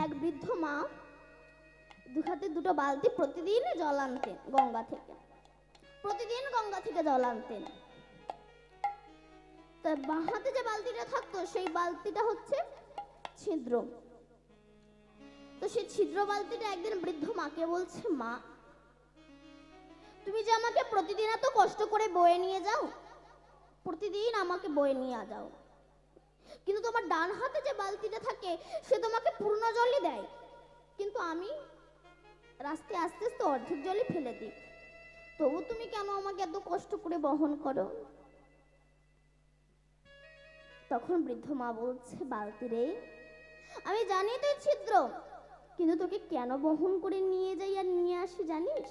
এক বৃদ্ধ মা দু হাতে দুটো বালতি প্রতিদিন জল আনতেন গঙ্গা থেকে, প্রতিদিন গঙ্গা থেকে জল আনতেন। তার বাঁ হাতে যে বালতিটা থাকতো সেই বালতিটা হচ্ছে ছিদ্র। তো সেই ছিদ্র বালতিটা একদিন বৃদ্ধ মাকে বলছে, মা তুমি যে আমাকে প্রতিদিন এত কষ্ট করে বয়ে নিয়ে যাও, প্রতিদিন আমাকে বয়ে নিয়ে যাও, কিন্তু তোমার ডান হাতে যে বালতিটা থাকে সে তোমাকে পূর্ণ জলই দেয়, কিন্তু আমি রাস্তায় আস্তে আস্তে অর্ধেক জলই ফেলে দিই, তবু তুমি কেন আমাকে এত কষ্ট করে বহন করো? তখন বৃদ্ধ মা বলছে, বালতি রে, আমি জানি তুই ছিদ্র, কিন্তু তোকে কেন বহন করে নিয়ে যাই আর নিয়ে আসি জানিস?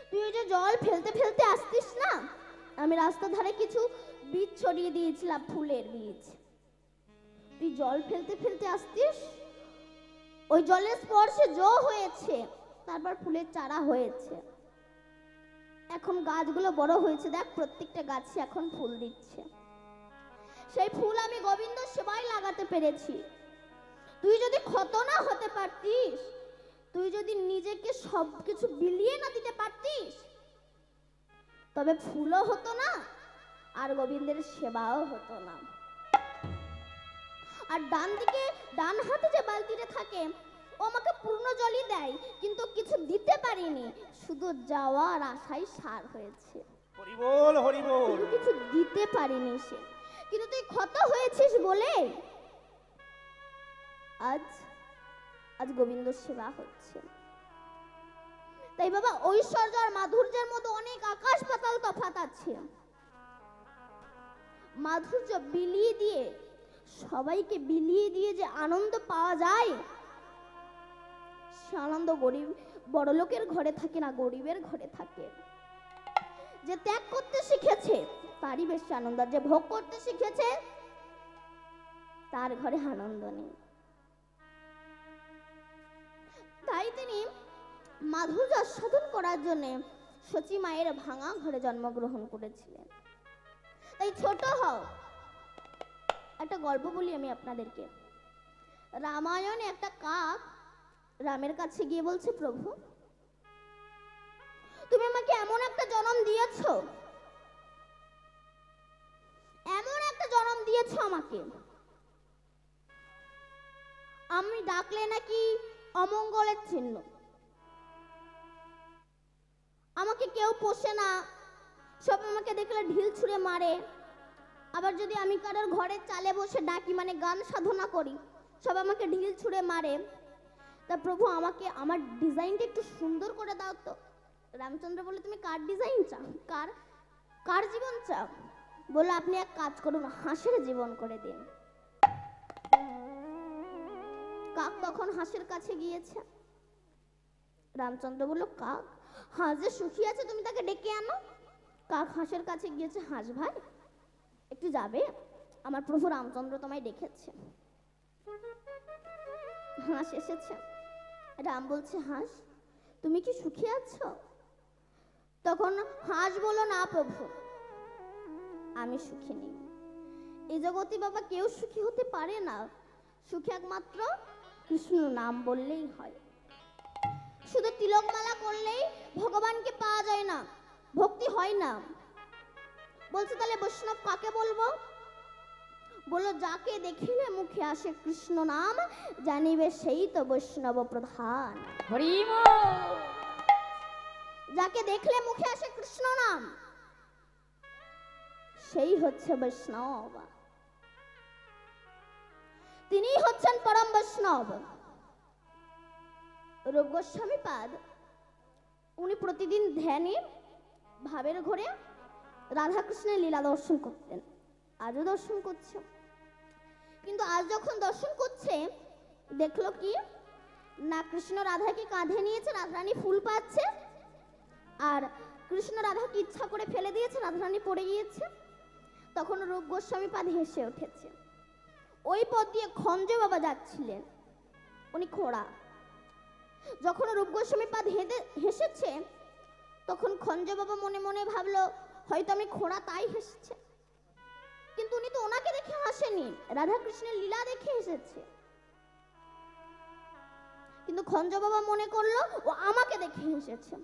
তুই ওই যে জল ফেলতে ফেলতে আসতিস না, আমি রাস্তার ধারে কিছু বীজ ছড়িয়ে দিয়েছিলাম, ফুলের বীজ। তুই জল ফেলতে ফেলতে আসতিস, ওই জলের স্পর্শে জো হয়েছে, তারপর ফুলের চারা হয়েছে, এখন গাছগুলো বড় হয়েছে, দেখ প্রত্যেকটা গাছে এখন ফুল দিচ্ছে। সেই ফুল আমি গোবিন্দ সেবায় লাগাতে পেরেছি। তুই যদি ক্ষত না হতে পারতিস, তুই যদি নিজেকে সবকিছু বিলিয়ে না দিতে পারতিস, তবে ফুলও হতো না আর গোবিন্দের সেবাও হতো না। আর ডান হাতে যে বালতিটা থাকে ও আমাকে পূর্ণ জলই দেয়, কিন্তু কিছু দিতে পারিনি, শুধু যাওয়ার আশায় সার হয়েছে। হরি বল, হরি বল। কিছু দিতে পারিনি সে, কিন্তু তুই ক্ষত হয়েছিস বলে আজ আজ গোবিন্দ সেবা হচ্ছে। তাই বাবা, ঐশ্বর্য আর মাধুর্যের মধ্যে অনেক আকাশ পাতাল তফাৎ আছে। মাধুর্য বিলিয়ে দিয়ে, সবাইকে বিলিয়ে দিয়ে যে আনন্দ পাওয়া যায়, সে আনন্দ গরিব বড় লোকের ঘরে থাকে না, গরিবের ঘরে থাকে। যে ত্যাগ করতে শিখেছে তারই বেশি আনন্দ, আর যে ভোগ করতে শিখেছে তার ঘরে আনন্দ নেই। তাই তিনি মাধুর্য আস্বাদন করার জন্য সচী মায়ের ভাঙা ঘরে জন্মগ্রহণ করেছিলেন। তাই ছোট হও, একটা গল্প বলি আমি আপনাদেরকে। রামায়ণে একটা কাক রামের কাছে গিয়ে বলছে, প্রভু তুমি আমাকে এমন একটা জন্ম দিয়েছো, এমন একটা জন্ম দিয়েছো আমাকে, আমি ডাকলে নাকি অমঙ্গলের চিহ্ন, আমাকে কেউ পোষে না, সব আমাকে দেখলে ঢিল ছুঁড়ে মারে, আবার যদি আমি কারোর ঘরের চালে বসে ডাকি মানে গান সাধনা করি, সব আমাকে ঢিল ছুঁড়ে মারে, তা প্রভু আমাকে আমার ডিজাইনটা একটু সুন্দর করে দাও তো। রামচন্দ্র বলে, তুমি কার ডিজাইন চাও, কার জীবন চাও? বলে, আপনি এক কাজ করুন, হাঁসের জীবন করে দিন। কাক তখন হাঁসের কাছে গিয়েছে। রামচন্দ্র বলল, কাক, হাঁস যে সুখী আছে, তুমি তাকে ডেকে আনো। কাক হাঁসের কাছে গিয়েছে, হাঁস ভাই একটু যাবে, আমার প্রভু রামচন্দ্র তোমায় ডেকেছে। হাঁস এসেছে। রাম বলছে, হাঁস তুমি কি সুখী আছো? তখন হাঁস বলল, না প্রভু, আমি সুখী নেই। এই জগতে বাবা কেউ সুখী হতে পারে না, সুখী একমাত্র কৃষ্ণ নাম বললেই হয়। শুধু তিলকমালা করলেই ভগবানকে পাওয়া যায় না, ভক্তি হয় না। বলছে, তাহলে বৈষ্ণব কাকে বলবো? বললো, যাকে দেখিলে মুখে আসে কৃষ্ণ নাম, জানিবে সেই তো বৈষ্ণব প্রধান। হরি বল। যাকে দেখলে মুখে আসে কৃষ্ণ নাম, সেই হচ্ছে বৈষ্ণব, তিনি হচ্ছেন পরম বৈষ্ণব। রূপ গোস্বামী পাদ উনি প্রতিদিন ধ্যানে ভাবের ঘরে রাধাকৃষ্ণের লীলা দর্শন করতেন, আজও দর্শন করছে। কিন্তু আজ যখন দর্শন করছে, দেখলো কি না, কৃষ্ণ রাধাকে কাঁধে নিয়েছে, রাধারানী ফুল পাচ্ছে, আর কৃষ্ণ রাধাকে ইচ্ছা করে ফেলে দিয়েছে, রাধারানী পড়ে গিয়েছে। তখন রূপ গোস্বামী পাদ হেসে উঠেছে। ওই পথ দিয়ে খঞ্জ বাবা যাচ্ছিলেন, উনি খোড়া। যখন রূপ গোস্বামী পাদ হেসেছে, তখন খঞ্জ বাবা মনে মনে ভাবলো, হয়তো আমি খোড়া তাই হেসেছে। কিন্তু উনি তো ওনাকে দেখে হাসেনি, রাধা কৃষ্ণের লীলা দেখে এসেছে। কিন্তু খঞ্জ বাবা মনে করলো ও আমাকে দেখে হেসেছে।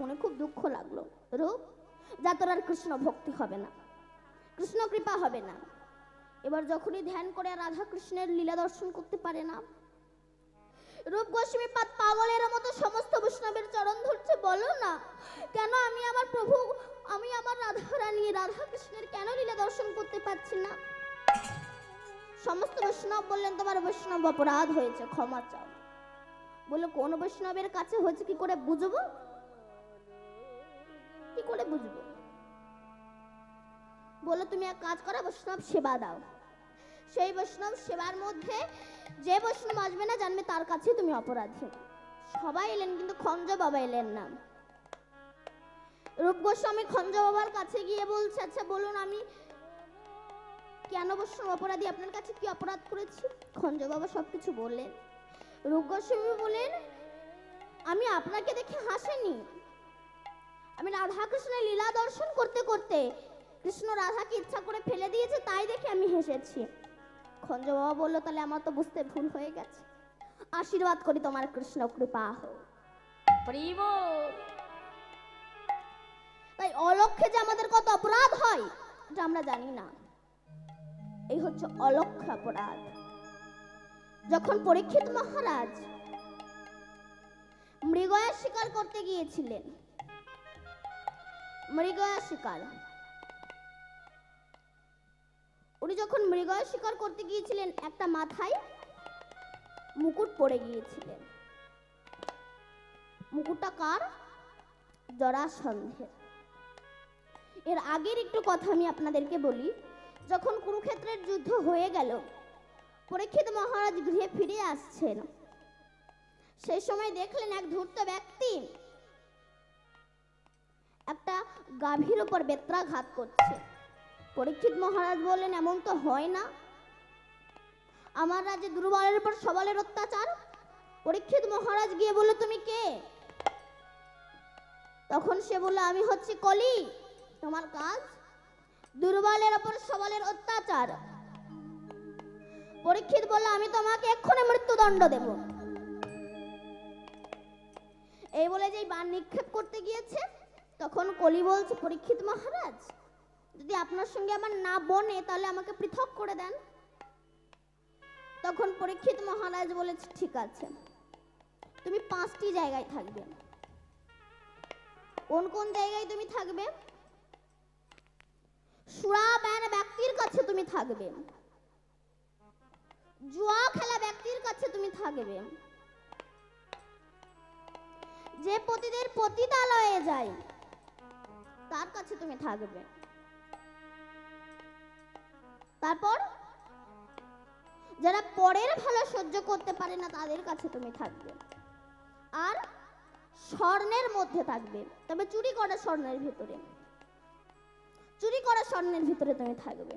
মনে খুব দুঃখ লাগলো। রূপ, যা তোর আর কৃষ্ণ ভক্তি হবে না, কৃষ্ণ কৃপা হবে না। এবার যখনই ধ্যান করে রাধা কৃষ্ণের লীলা দর্শন করতে পারে না, রূপ গোস্বামী পাগলের মতো সমস্ত বৈষ্ণবের চরণ ধরছে, বলো না কেন আমি আমার প্রভু, আমি আমার রাধা রানী রাধা কৃষ্ণের কেন লীলা দর্শন করতে পারছি না? সমস্ত বৈষ্ণব বললেন তোমার বৈষ্ণব অপরাধ হয়েছে, ক্ষমা চাও। বললো কোন বৈষ্ণবের কাছে হয়েছে কি করে বুঝবো, কি করে বুঝবো? বললো তুমি এক কাজ করো, বৈষ্ণব সেবা দাও। সেই বৈষ্ণব সেবার মধ্যে যে বৈষ্ণব আসবে না জানবে তার কাছে তুমি অপরাধী। সবাই এলেন কিন্তু খঞ্জ বাবা এলেন না। রূপ গোস্বামী খঞ্জ বাবার কাছে গিয়ে বলছে, আচ্ছা বলুন আমি কেন বৈষ্ণব অপরাধী, আপনার কাছে কি অপরাধ করেছি? খঞ্জ বাবা সবকিছু বললেন। রূপ গোস্বামী বলেন, আমি আপনাকে দেখে হাসিনি, আমি রাধা কৃষ্ণের লীলা দর্শন করতে করতে কৃষ্ণ রাধাকে ইচ্ছা করে ফেলে দিয়েছে তাই দেখে আমি হেসেছি। খঞ্জ বাবা বললো, তাহলে আমার তো বুঝতে ভুল হয়ে গেছে, আশীর্বাদ করি তোমার কৃষ্ণ কৃপা হোক। প্রেম তাই অলক্ষ্যে যে আমাদের কত অপরাধ হয় এটা আমরা জানি না, এই হচ্ছে অলক্ষ্য অপরাধ। যখন পরীক্ষিত মহারাজ মৃগয়া শিকার করতে গিয়েছিলেন, মৃগয়া শিকার, উনি যখন মৃগয়া শিকার করতে গিয়েছিলেন একটা মাথায় মুকুট পড়ে গিয়েছিলেন। মুকুটটা কার? জরাসন্ধের। এর আগের একটু কথা আমি আপনাদেরকে বলি। যখন কুরুক্ষেত্রের যুদ্ধ হয়ে গেল, পরীক্ষিত মহারাজ গৃহে ফিরে আসছেন, সেই সময় দেখলেন এক ধূর্ত ব্যক্তি একটা গাভীর উপর বেত্রাঘাত করছে। পরীক্ষিত মহারাজ বললেন, এমন তো হয় না, আমার রাজ্যে দুর্বলের উপর সবলের অত্যাচার। পরীক্ষিত মহারাজ গিয়ে বলল, তুমি কে? তখন সে বলল, আমি হচ্ছি কলি, তোমার কাজ দুর্বলের উপর সবলের অত্যাচার। পরীক্ষিত বলল, আমি তোমাকে এক্ষুনি মৃত্যুদণ্ড দেব। এই বলে যেই বাণ নিক্ষেপ করতে গিয়েছে, তখন কলি বলছে, পরীক্ষিত মহারাজ যদি আপনার সঙ্গে আমার না বনে তাহলে আমাকে পৃথক করে দেন। তখন পরীক্ষিত মহারাজ বলেছে, ঠিক আছে, তুমি 5টি জায়গায় থাকবে। কোন কোন জায়গায় তুমি থাকবে? সুরাপান ব্যক্তির কাছে তুমি থাকবে, জুয়া খেলা ব্যক্তির কাছে তুমি থাকবে, যে পতিদের পতিতালয়ে যায় তার কাছে তুমি থাকবে, তারপর যারা পরের ভালো সহ্য করতে পারে না তাদের কাছে তুমি থাকবে, আর স্বর্ণের মধ্যে থাকবে, তবে চুরি করা স্বর্ণের ভিতরে, চুরি করা স্বর্ণের ভিতরে তুমি থাকবে।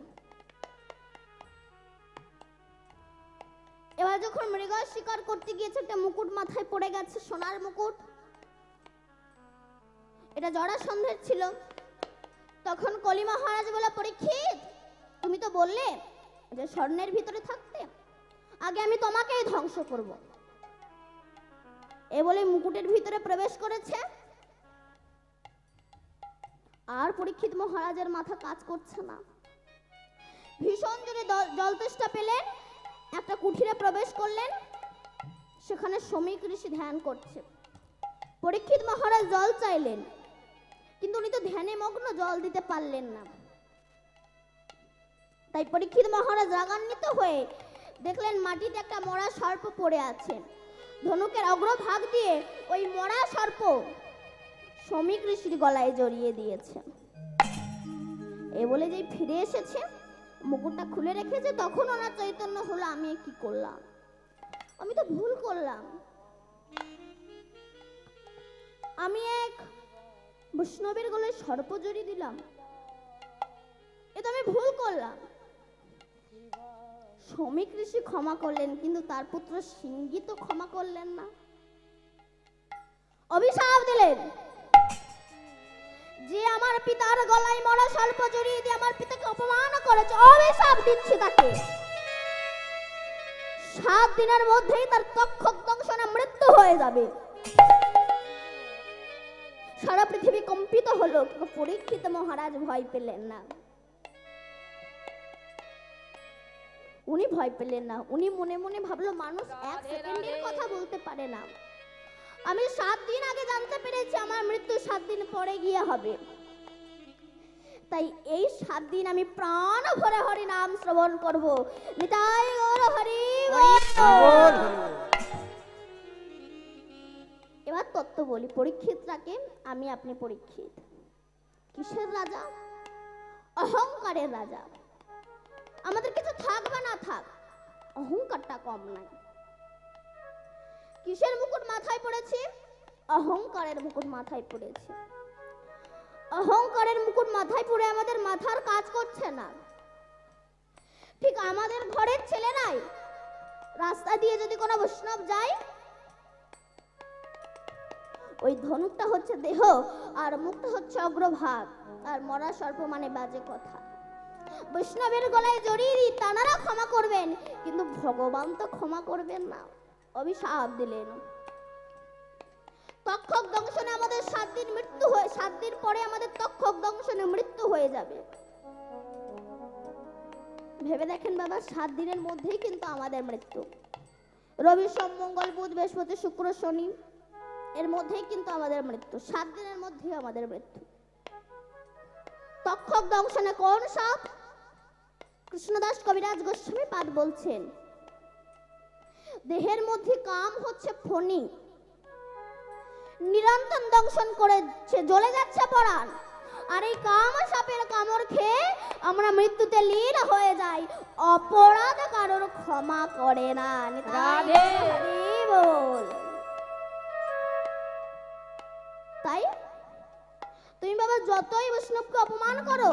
এবার যখন মৃগয়া শিকার করতে গিয়েছে, একটা মুকুট মাথায় পড়ে গেছে, সোনার মুকুট, এটা জরাসন্ধের ছিল। তখন কলি মহারাজ বলে, পরীক্ষিত তুমি তো বললে যে স্বর্ণের ভিতরে থাকতে, আগে আমি তোমাকেই ধ্বংস করব। এ বলে মুকুটের ভিতরে প্রবেশ করেছে, আর পরীক্ষিত মহারাজের মাথা কাজ করছে না। ভীষণ জোরে জল তেষ্টা পেলেন, একটা কুঠিরে প্রবেশ করলেন, সেখানে শ্রমিক ঋষি ধ্যান করছে। পরীক্ষিত মহারাজ জল চাইলেন, কিন্তু উনি তো ধ্যানে মগ্ন, জল দিতে পারলেন না। তাই পরীক্ষিত মহারাজ রাগান্বিত হয়ে দেখলেন মাটিতে একটা মরা সর্প পড়ে আছে। ধনুকের অগ্রভাগ দিয়ে ওই মরা সর্প শ্রমিক ঋষির গলায় জড়িয়ে দিয়েছে। এ বলে যেই ফিরে এসেছে, মুকুটটা খুলে রেখেছে, তখন ওনার চৈতন্য হলো, আমি কি করলাম, আমি তো ভুল করলাম, আমি এক বৈষ্ণবের গলায় সর্প জড়িয়ে দিলাম, এ তো আমি ভুল করলাম। শ্রমিক ঋষি ক্ষমা করলেন, কিন্তু তার পুত্র সিংহী তো ক্ষমা করলেন না, অভিশাপ দিলেন, যে আমার পিতার গলায় মরা সর্প জড়িয়ে দিয়ে আমার পিতাকে অপমান করেছে, অভিশাপ দিচ্ছি তাকে, 7 দিনের মধ্যেই তার তক্ষক দংশনে মৃত্যু হয়ে যাবে। সারা পৃথিবী কম্পিত হলো, কিন্তু পরীক্ষিত মহারাজ ভয় পেলেন না। উনি ভয় পেলেন না। উনি মনে মনে ভাবলো, মানুষ 1 সেকেন্ডের কথা বলতে পারে না। আমি 7 দিন আগে জানতে পেরেছি আমার মৃত্যু 7 দিন পরে গিয়ে হবে। তাই এই 7 দিন আমি প্রাণ ভরে হরি নাম শ্রবণ করব। নিতাই গৌর হরি বল। এবার তত্ত্ব বলি। পরীক্ষিতটাকে আমি, আপনি পরীক্ষিত। কিসের রাজা? অহংকারের রাজা। আমাদের কিছু থাক বা না থাক, অহংকারটা কম নাই। কিসের মুকুট মাথায় পড়েছি? অহংকারের মুকুট মাথায় পড়েছি। অহংকারের মুকুট মাথায় পড়ে আমাদের মাথার কাজ করছে না। ঠিক আমাদের ঘরের ছেলে নাই, রাস্তা দিয়ে যদি কোনো বৈষ্ণব যায়, ওই ধনুকটা হচ্ছে দেহ আর মুখটা হচ্ছে অগ্রভাগ, আর মরা সর্প মানে বাজে কথা। বৈষ্ণবের গলায় জড়িয়ে দিই, তানারা ক্ষমা করবেন, কিন্তু ভগবান তো ক্ষমা করবেন না, অভিশাপ দিলেন। তক্ষক দংশনে আমাদের 7 দিন মৃত্যু হয়ে, 7 দিন পরে আমাদের তক্ষক দংশনে মৃত্যু হয়ে যাবে। ভেবে দেখেন বাবা, 7 দিনের মধ্যেই কিন্তু আমাদের মৃত্যু। রবি সোম মঙ্গল বুধ বৃহস্পতি শুক্র শনি, এর মধ্যেই কিন্তু আমাদের মৃত্যু। 7 দিনের মধ্যেই আমাদের মৃত্যু। তক্ষক দংশনে কোন সাপ? কৃষ্ণদাস কবিরাজ গোস্বামী পাদ বলছেন, দেহের মধ্যে কাম হচ্ছে ফণি, নিরন্তর দংশন করেছে, জ্বলে যাচ্ছে পরাণ। আর এই কাম সাপের কামড় খেয়ে আমরা মৃত্যুতে লীন হয়ে যাই। অপরাধ কারোর ক্ষমা করে না। রাধে হরি বল। তাই তুমি বাবা যতই বৈষ্ণবকে অপমান করো,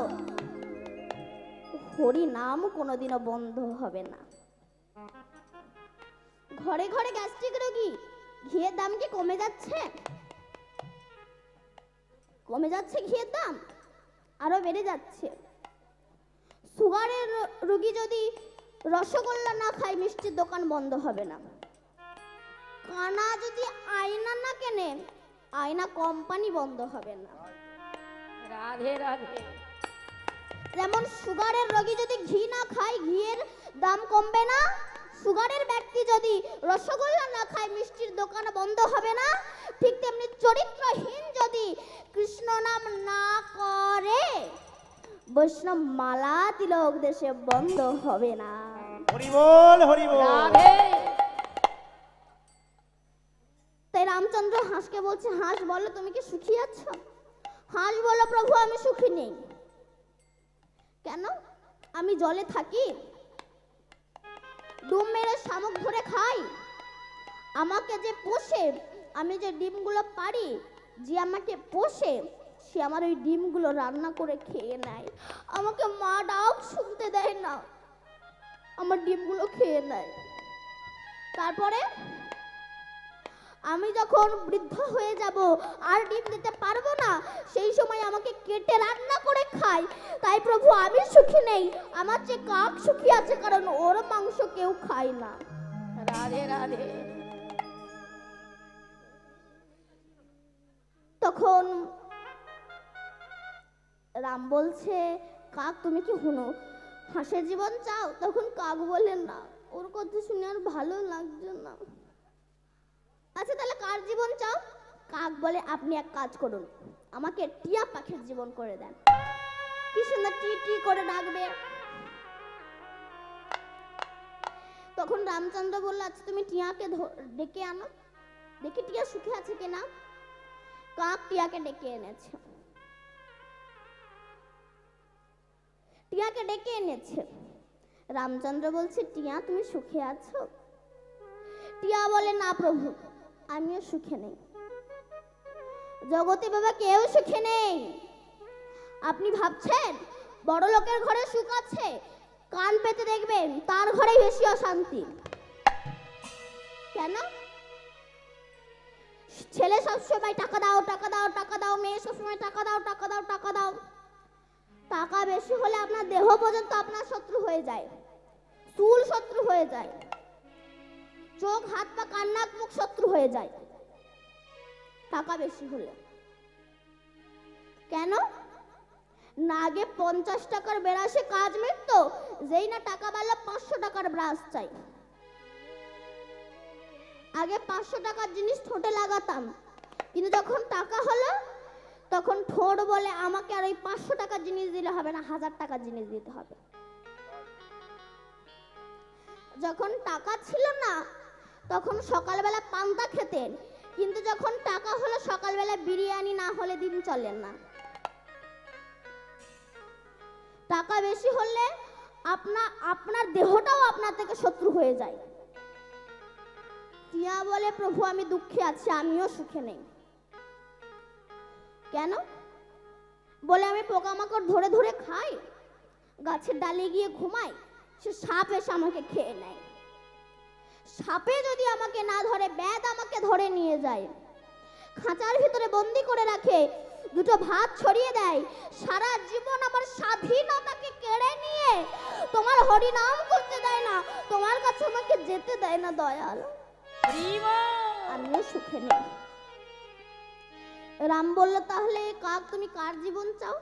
হরি নাম কোনোদিনও বন্ধ হবে না। ঘরে ঘরে গ্যাস্ট্রিক রোগী, ঘিয়ের দাম কি কমে যাচ্ছে? কমে যাচ্ছে ঘিয়ের দাম, আরো বেড়ে যাচ্ছে। সুগারের রোগী যদি রসগোল্লা না খায়, মিষ্টির দোকান বন্ধ হবে না। কানা যদি আয়না না কেনে, আয়না কোম্পানি বন্ধ হবে না। রাধে রাধে। যেমন সুগারের রোগী যদি ঘি না খায়, ঘিয়ের দাম কমবে না। সুগারের ব্যক্তি যদি রসগোল্লা না খায়, মিষ্টির দোকান বন্ধ হবে না। ঠিক তেমনি চরিত্রহীন যদি কৃষ্ণ নাম না করে, বৈষ্ণব মালা তিলক দেশে বন্ধ হবে না। হরি বল হরি বল। রাধে। তাই রামচন্দ্র হাঁসকে বলছে, হাঁস বলো তুমি কি সুখী আছো? হাঁস বলো, প্রভু আমি সুখী নেই। কেন? আমি জলে থাকি, ডুব মেরে শামুক ধরে খাই। আমাকে যে পোষে, আমি যে ডিমগুলো পারি, যে আমাকে পোষে, সে আমার ওই ডিমগুলো রান্না করে খেয়ে নেয়। আমাকে মা ডাক শুনতে দেয় না, আমার ডিমগুলো খেয়ে নেয়। তারপরে আমি যখন বৃদ্ধ হয়ে যাব, আর ডিম দিতে পারবো না, সেই সময় আমাকে কেটে রান্না করে খাই। তাই প্রভু আমি সুখী নেই, আমার যে কাক সুখী আছে, কারণ ওর মাংস কেউ খায় না। রাধে রাধে। তখন রাম বলছে, কাক তুমি কি হুনো হাঁসের জীবন চাও? তখন কাক বলেন না, ওর কথা শুনে আর ভালো লাগছে না। আচ্ছা তাহলে কার জীবন চাও? কাক বলে, আপনি এক কাজ করুন, আমাকে টিয়া পাখির জীবন করে দেন। কি সুন্দর টি টি করে ডাকবে। তখন রামচন্দ্র বলল, আচ্ছা তুমি টিয়াকে ডেকে আনো, দেখি টিয়া সুখে আছে কিনা। কাক টিয়াকে ডেকে এনেছে। টিয়াকে ডেকে এনেছে। রামচন্দ্র বলছে, টিয়া তুমি সুখে আছো? টিয়া বলে, না প্রভু আমিও সুখে নেই। জগতে বাবা কেউ সুখে নেই। আপনি ভাবছেন বড় লোকের ঘরে সুখ আছে, কান পেতে দেখবেন তার ঘরেই বেশি অশান্তি। কেন? ছেলে সবসময় টাকা দাও টাকা দাও টাকা দাও, মেয়ে সবসময় টাকা দাও টাকা দাও টাকা দাও। টাকা বেশি হলে আপনার দেহ পর্যন্ত আপনার শত্রু হয়ে যায়, চুল শত্রু হয়ে যায়। চোখ হাত পা কান নাক মুখ শত্রু হয়ে যায় টাকা বেশি হলে। কেন না? আগে 50 টাকার ব্রাশে কাজ মিটতো, যেই না টাকা বাড়লো 500 টাকার ব্রাশ চাই। আগে 500 টাকার জিনিস ঠোঁটে লাগাতাম, কিন্তু যখন টাকা হলো তখন ঠোঁট বলে আমাকে আর ওই 500 টাকার জিনিস দিলে হবে না, 1000 টাকার জিনিস দিতে হবে। যখন টাকা ছিল না তখন সকালবেলা পান্তা খেতেন, কিন্তু যখন টাকা হলো সকালবেলা বিরিয়ানি না হলে দিন চলেন না। টাকা বেশি হলে আপনার দেহটাও আপনার থেকে শত্রু হয়ে যায়। টিয়া বলে প্রভু আমি দুঃখে আছি, আমিও সুখে নেই। কেন? বলে আমি পোকামাকড় ধরে ধরে খাই, গাছের ডালে গিয়ে ঘুমাই, সে সাপ এসে আমাকে খেয়ে নেয়। সাপে যদি আমাকে না ধরে ব্যাধ আমাকে ধরে নিয়ে যায়, খাঁচার ভিতরে বন্দি করে রাখে, দুটো ভাত ছড়িয়ে দেয়, সারা জীবন আমার স্বাধীনতাকে কেড়ে নিয়ে তোমার হরিনাম করতে দেয় না, তোমার কাছে আমাকে যেতে দেয় না দয়াল, আমিও সুখে নেই। রাম বলল তাহলে কাক তুমি কার জীবন চাও?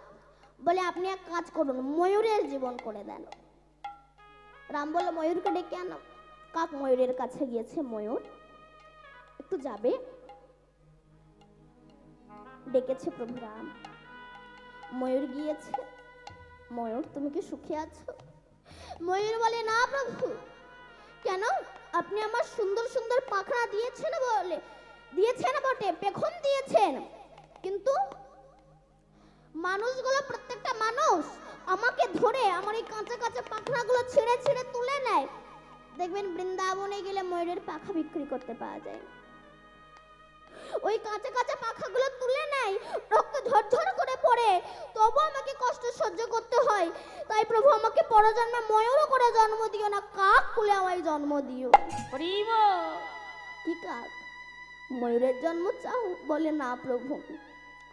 বলে আপনি এক কাজ করুন, ময়ূরের জীবন করে দেন। রাম বলল ময়ূরকে ডেকে আনো। কাক ময়ূরের কাছে গিয়েছে, ময়ূর একটু যাবে, ডেকেছে প্রভু রাম। ময়ূর গিয়েছে, ময়ূর তুমি কি সুখে আছো? ময়ূর বলে না প্রভু। কেন? আপনি আমার সুন্দর সুন্দর পাখনা দিয়েছেন বটে, পেখম দিয়েছেন, কিন্তু মানুষগুলো প্রত্যেকটা মানুষ আমাকে ধরে আমার এই কাঁচা কাঁচা পাখনাগুলো ছিঁড়ে ছিঁড়ে তুলে নেয়। দেখবেন বৃন্দাবনে গেলে ময়ূরের পাখা বিক্রি করতে পাওয়া যায়, ওই কাঁচা কাঁচা পাখাগুলো তুলে নেয়, রক্ত ঝরঝর করে পড়ে, তবু আমাকে কষ্ট সহ্য করতে হয়। তাই প্রভু আমাকে পরজন্মে ময়ূর করে জন্ম দিও না, কাক কুলে আমায় জন্ম দিও। কি কাক? ময়ূরের জন্ম চাও? বলে না প্রভু।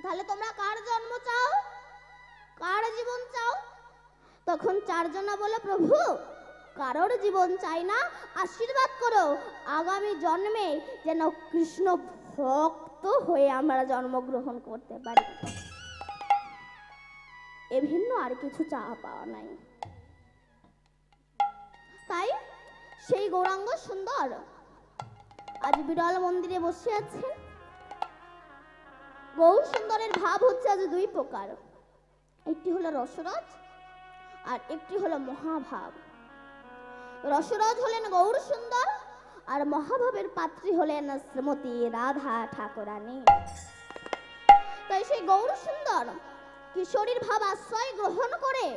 তাহলে তোমরা কার জন্ম চাও, কার জীবন চাও? তখন চারজনা বলে প্রভু কারোর জীবন চাই না, আশীর্বাদ করো আগামী জন্মে যেন কৃষ্ণ ভক্ত হয়ে আমরা জন্মগ্রহণ করতে পারি, এ ভিন্ন আর কিছু চাওয়া পাওয়া নাই। তাই সেই গৌরাঙ্গ সুন্দর আজ বিরল মন্দিরে বসে আছে। গৌর সুন্দরের ভাব হচ্ছে আজ দুই প্রকার, একটি হলো রসরজ আর একটি হলো মহাভাব। রসরজ হলেন গৌর সুন্দর আর মহাভাবের পাত্রী হলেন শ্রীমতী রাধা ঠাকুরানী। তাই সেই গৌর সুন্দর কিশোরীর ভাব আশ্রয় গ্রহণ করে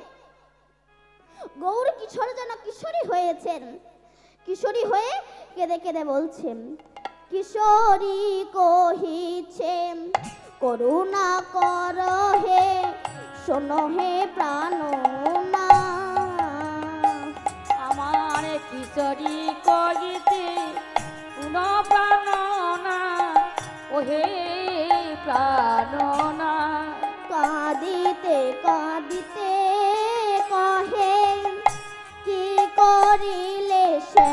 গৌর কিশোর যেন কিশোরী হয়েছেন, কিশোরী হয়ে কেঁদে কেঁদে বলছেন কিশোরী কহিছে করুণা কর হে, শোনো হে প্রাণনা। আমার কিশোরী কহিতে পুন প্রাণনা, ওহে প্রাণনা। কাঁদিতে কাঁদিতে কহে কি করিলে সে,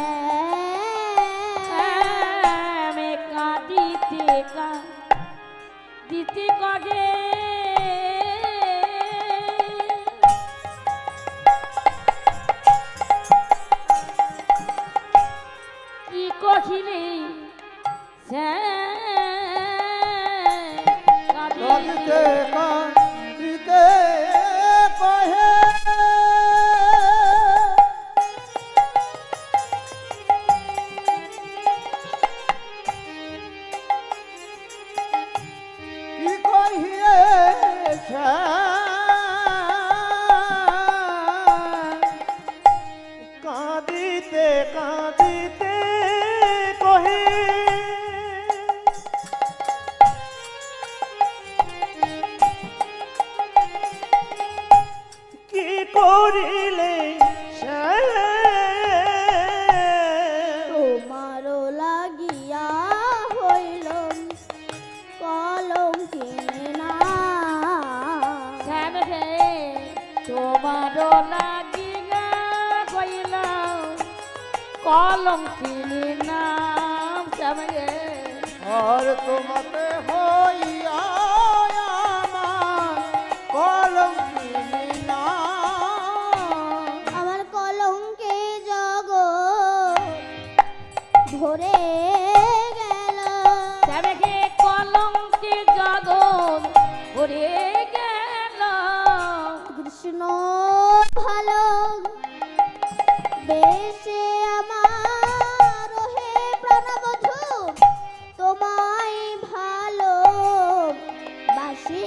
কাঁদিতে কাঁদিতে কহে কি কহিলে সে, কাঁদিতে কাঁদিতে কহে কি কহিয়েছে, কাঁদিতে কাঁদিতে কহে কি করিলে সে, তোমার লাগিয়া হইল কলঙ্কিনা। শ্যাম রে তোমার লাগিয়া কইল কলঙ্কিনী না। শ্যামরে আর তোমাতে হইয়া আমার কলঙ্কিনী না। আমার কলঙ্কে জগৎ ভরে গেল। শ্যামকে কলঙ্কে জগৎ ভরে গেল। কৃষ্ণ ভালো বেশে আমার হে প্রাণবধূ, তোমায় ভালো বাসি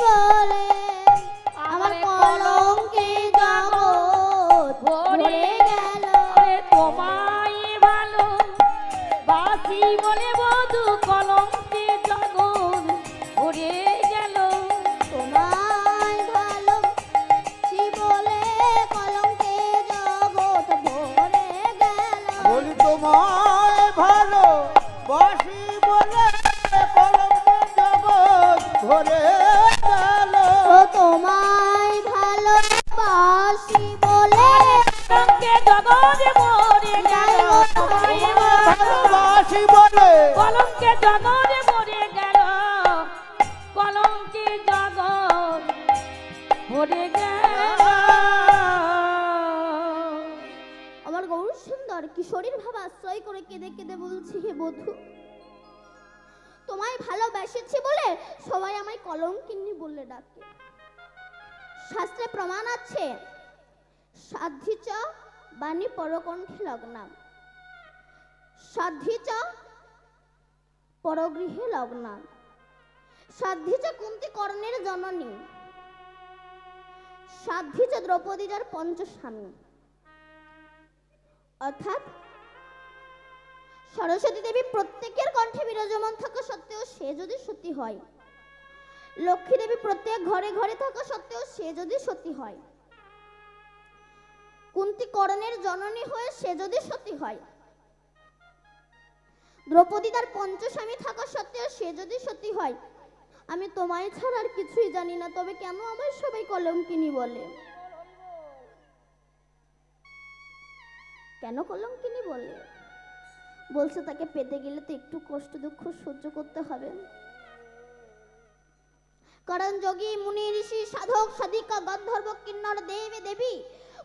বলে আমার কলঙ্কে জগৎ ভরে গেল। তোমায় ভালো বাসি বলে বধু কলঙ্কে জগৎ ভরে গেল। তোমায় ভালো সি বলে কলঙ্কে জগৎ ভরে গেল। বলি তোমায় ভালো বাসি বলে কলঙ্কে জগৎ ভরে গেল। ও তোমায় ভালো বাসি বলে কলঙ্কে জগৎ ভরে গেল। তোমায় ভালোবাসি বলে কলঙ্কে জগৎ ভরে গেল। কলঙ্কে জগৎ ভরে গেল। আমার গৌর সুন্দর কিশোরীর ভাব আশ্রয় করে কেঁদে কেঁদে বলছি, হে বধূ, তোমায় ভালোবাসেছি বলে সবাই আমায় কলঙ্কিনী বললে ডাকে। শাস্ত্রে প্রমাণ আছে, সাধ্যি চ বাণী পরকণ্ঠে লগ্নাম, সাধ্যি চ পরগৃহে লগ্নাম। সাধ্যি চ কুন্তি কর্ণের জননী, সাধ্যি চ দ্রৌপদীর পঞ্চস্বামী। অর্থাৎ সরস্বতী দেবী প্রত্যেকের কণ্ঠে বিরাজমান থাকা সত্ত্বেও সে যদি সতী হয়, লক্ষ্মী দেবী প্রত্যেক ঘরে ঘরে থাকা সত্ত্বেও সে যদি সতী হয়, কুন্তি কর্ণের জননী হয়ে সে যদি সতী হয়, দ্রৌপদী তার পঞ্চস্বামী থাকা সত্ত্বেও সে যদি সতী হয়, আমি তোমায় ছাড়া আর কিছুই জানি না, তবে কেন আমায় সবাই কলঙ্কিনী বলে? কেন কলঙ্কিনী বলে? বলছে তাকে পেতে গেলে তো একটু কষ্ট দুঃখ সহ্য করতে হবে। কারণ যোগী মুনি ঋষি সাধক সাধিকা গন্ধর্ব কিন্নর দেবী দেবী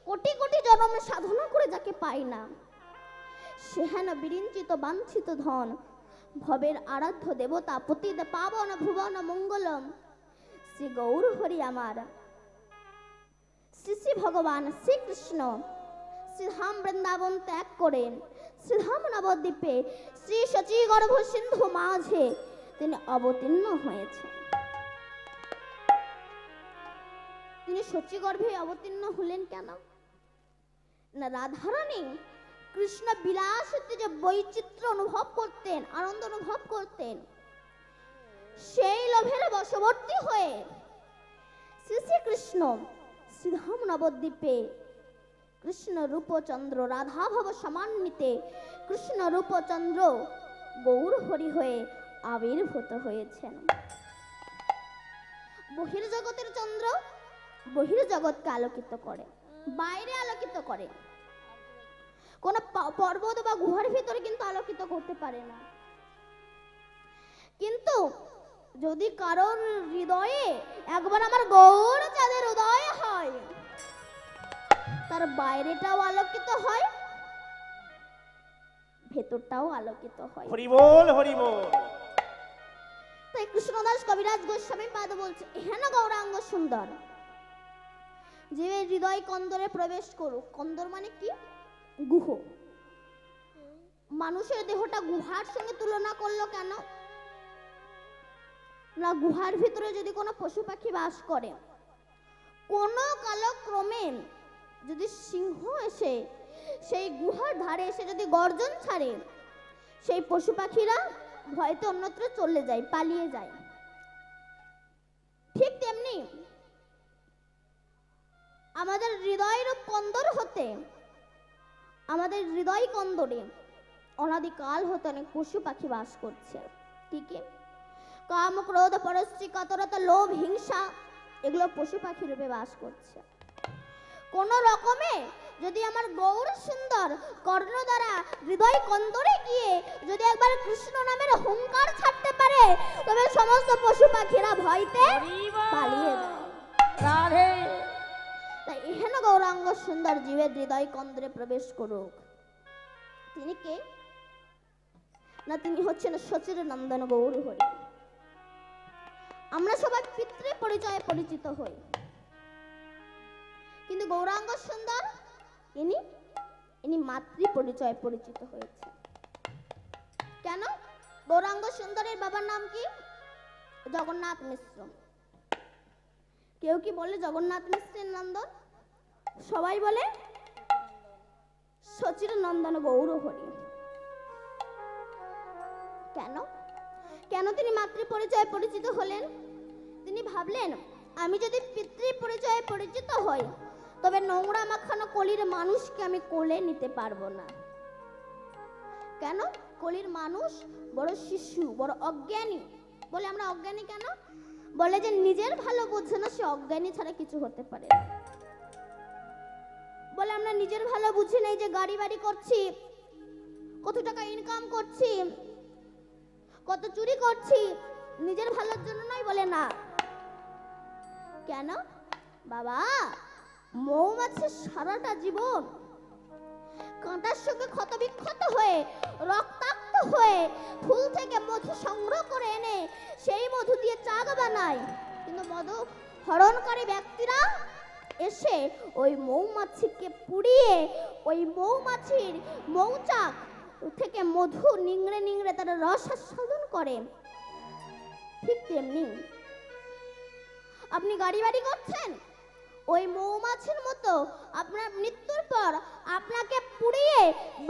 কোটি কোটি জন্ম সাধনা করে যাকে পায় না, সে হেন বিরিঞ্চিত বাঞ্ছিত ধন ভবের আরাধ্য দেবতা পতি পাবন ভুবন মঙ্গলম শ্রী গৌর হরি আমার শ্রী শ্রী ভগবান শ্রীকৃষ্ণ শ্রীধাম বৃন্দাবন ত্যাগ করেন শ্রীধাম নবদ্বীপে শ্রী শচী গর্ভ সিন্ধু মাঝে তিনি অবতীর্ণ হয়েছেন। তিনি শচী গর্ভে অবতীর্ণ হলেন কেন না? রাধারানী কৃষ্ণ বিলাসিতে যে বৈচিত্র্য অনুভব করতেন, আনন্দ অনুভব করতেন, সেই লোভের বশবর্তী হয়ে শ্রী শ্রীকৃষ্ণ শ্রীধাম নবদ্বীপে কৃষ্ণ রূপচন্দ্র রাধা ভব সমান্বিতে কৃষ্ণ রূপচন্দ্র গৌর হরি হয়ে আবির্ভূত হয়েছেন। বহির্জগতের চন্দ্র বহির্জগৎকে আলোকিত করে, বাইরে আলোকিত করে, কোন পর্বত বা গুহার ভিতরে কিন্তু আলোকিত করতে পারে না। কিন্তু যদি কারোর হৃদয়ে একবার আমার গৌর চাঁদের উদয় হয়, তার বাইরেটাও আলোকিত হয়, ভেতরটাও আলোকিত হয়। হরি বল হরি বল। তাই কৃষ্ণদাস কবিরাজ গোস্বামী পাদ বলছে, হেন গৌরাঙ্গ সুন্দর যে হৃদয় কন্দরে প্রবেশ করুক। কন্দর মানে কি? গুহ। মানুষের দেহটা গুহার সঙ্গে তুলনা করলো কেন না? গুহার ভিতরে যদি কোনো পশু পাখি বাস করে, কোনো কালক্রমে যদি সিংহ এসে সেই গুহার ধারে এসে যদি গর্জন ছাড়ে, সেই পশু পাখিরা ভয়তে অন্যত্র চলে যায়, পালিয়ে যায়। ঠিক তেমনি আমাদের হৃদয়ের কন্দর হতে, আমাদের হৃদয় কন্দরে অনাদিকাল হতে অনেক পশু পাখি বাস করছে। কি কি? কাম ক্রোধ পরশ্রী কাতরতা লোভ হিংসা, এগুলো পশু পাখি রূপে বাস করছে। কোন রকমে যদি আমার গৌর সুন্দর কর্ণ দ্বারা হৃদয় কন্দরে গিয়ে যদি একবার হরি বল। পালিয়ে যায়। রাধে তাই এহেন গৌরাঙ্গ সুন্দর জীবের হৃদয় কন্দ্রে প্রবেশ করুক। তিনি কে? না, তিনি হচ্ছেন সচির নন্দন গৌর হরি। আমরা সবাই পিতৃ পরিচয়ে পরিচিত হই, কিন্তু গৌরাঙ্গ সুন্দর ইনি ইনি মাতৃ পরিচয়ে পরিচিত হয়েছে। কেন? গৌরাঙ্গ সুন্দরের বাবার নাম কি? জগন্নাথ মিশ্র। কেউ কি বলে জগন্নাথ মিশ্রের নন্দন? সবাই বলে সচির নন্দন গৌর হরি। কেন? কেন তিনি মাতৃ পরিচয়ে পরিচিত হলেন? তিনি ভাবলেন, আমি যদি পিতৃ পরিচয়ে পরিচিত হই তবে নোংরা মাখানো কলির মানুষকে আমি কোলে নিতে পারবো না। কেন? কলির মানুষ বড় শিশু, বড় অজ্ঞানী। বলে আমরা অজ্ঞানী কেন? বলে যে নিজের ভালো বোঝে না, সে অজ্ঞানী ছাড়া কিছু হতে পারে না। বলে আমরা নিজের ভালো বুঝি নাই যে গাড়ি বাড়ি করছি, কত টাকা ইনকাম করছি, কত চুরি করছি, নিজের ভালোর জন্য নয়। বলে না। কেন? বাবা, মৌমাছি সারাটা জীবন কাঁটার সঙ্গে ক্ষত বিক্ষত হয়ে, রক্তাক্ত হয়ে, ফুল থেকে মধু সংগ্রহ করে এনে সেই মধু দিয়ে চাক বানায়। কিন্তু মধু হরণকারী ব্যক্তিরা এসে ওই মৌমাছিকে পুড়িয়ে ওই মৌমাছির মৌচাক থেকে মধু নিংড়ে নিংড়ে তারা রস আস্বাদন করে। ঠিক তেমনি আপনি গাড়ি বাড়ি করছেন, ওই মৌমাছির মতো আপনার মৃত্যুর পর আপনাকে পুড়িয়ে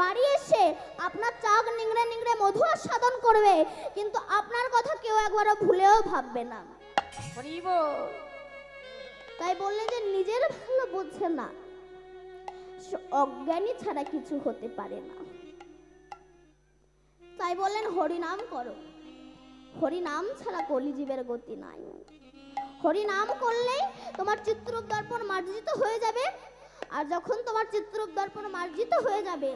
বাড়ি এসে আপনার চাক নিংড়ে নিংড়ে মধু আস্বাদন করবে, কিন্তু আপনার কথা কেউ একবারও ভুলেও ভাববে না। হরি বল। তাই বললেন যে নিজের ভালো বোঝে না, সে অজ্ঞানী ছাড়া কিছু হতে পারে না। তাই বললেন হরিনাম করো। হরিনাম ছাড়া কলিজীবের গতি নাই। হরিনাম করলে তোমার চিত্ররূপ দর্পণ মার্জিত হয়ে যাবে, আর যখন তোমার চিত্ররূপ দর্পণ মার্জিত হয়ে যাবে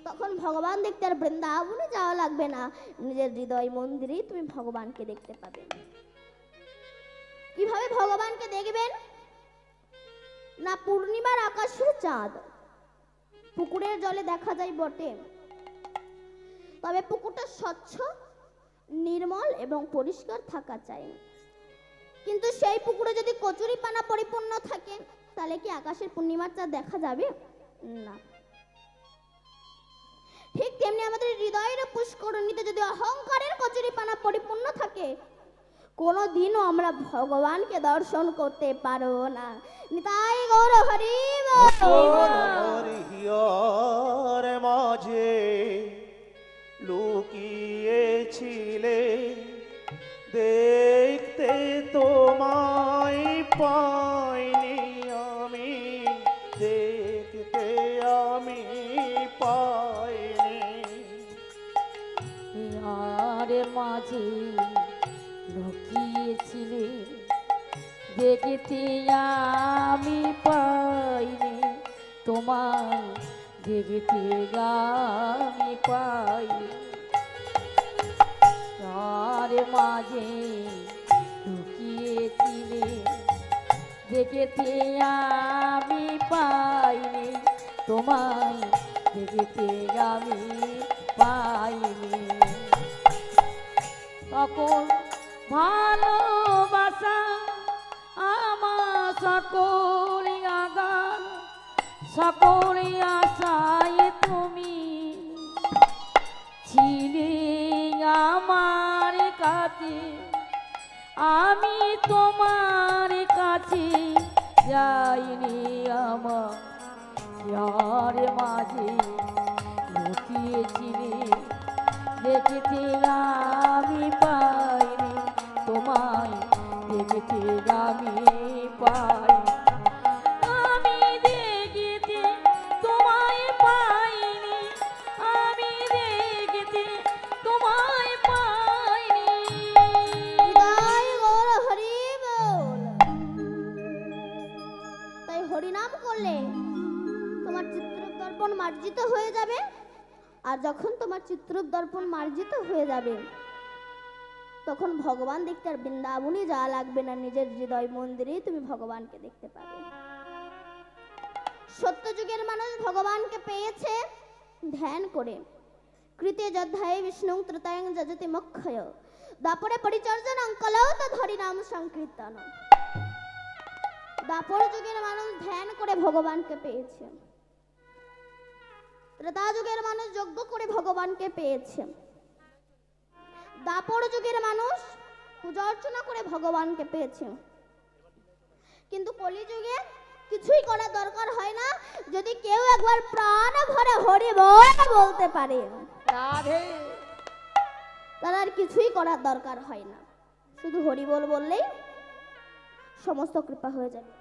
তখন ভগবান দেখতে আর বৃন্দাবনে যাওয়া লাগবে না, নিজের হৃদয় মন্দিরেই তুমি ভগবানকে দেখতে পাবে। কিভাবে ভগবানকে দেখবেন? না, পূর্ণিমার আকাশের চাঁদ পুকুরের জলে দেখা যায় বটে, তবে পুকুরটা স্বচ্ছ, নির্মল এবং পরিষ্কার থাকা চাই। কিন্তু সেই পুকুরে যদি কচুরি পানা পরিপূর্ণ থাকে তাহলে কি আকাশের পূর্ণিমার চাঁদ দেখা যাবে? না। ঠিক তেমনি আমাদের হৃদয়ের পুষ্করণীতে যদি অহংকারের কচুরি পানা পরিপূর্ণ থাকে, কোনোদিনও আমরা ভগবানকে দর্শন করতে পারবো না। নিতাই গৌর হরি তোর হিয়ার মাঝে লুকিয়েছিলে, দেখতে তোমায় পাইনি আমি, দেখতে আমি পাইনি। আর মাঝে লুকিয়েছিলে, দেখতে আমি পাইনি তোমায়, দেখতে আমি পাইনি। আর মাঝে লুকিয়েছিলে, দেখতে আমি পাইনি তোমায়, দেখতে আমি পাইনি। তখন ভালোবাসা আমার সকল আগান, সকল আশায় তুমি ছিলে আমার কাছে, আমি তোমার কাছে যাইনি। আমার ইয়ার মাঝে লুকিয়েছিলে, দেখতে আমি পাইনি তোমায়, দেখতে আমি পাইনি। আমি দেখতে তোমায় পাইনি, আমি দেখতে তোমায় পাইনি। নিতাই গৌর হরি বল। তাই হরিনাম করলে তোমার চিত্ররূপ দর্পণ মার্জিত হয়ে যাবে, আর যখন তোমার চিত্ররূপ দর্পণ মার্জিত হয়ে যাবে তখন ভগবান দেখতে আর বৃন্দাবনে যাওয়া লাগবে না, নিজের হৃদয় মন্দিরে তুমি ভগবানকে দেখতে পাবে। সত্যযুগের মানুষ ভগবানকে পেয়েছে ধ্যান করে। কৃতে যধ্যায়ে বিষ্ণু ত্রতায়ং যজতি মক্ষয় দাপরে পরিচর্যনং কলৌ তো ধরি নাম সংকীর্তন। দাপর যুগের মানুষ ধ্যান করে ভগবানকে পেয়েছে, ত্রেতা যুগের মানুষ যজ্ঞ করে ভগবানকে পেয়েছে, দাপর যুগের মানুষ পূজা অর্চনা করে ভগবানকে পেয়েছে। কিন্তু কলিযুগে কিছুই করার দরকার হয় না, যদি কেউ একবার প্রাণ ভরে হরি বল বলতে পারে রাধে তার আর কিছুই করার দরকার হয় না, শুধু হরি বল বললেই সমস্ত কৃপা হয়ে যাবে।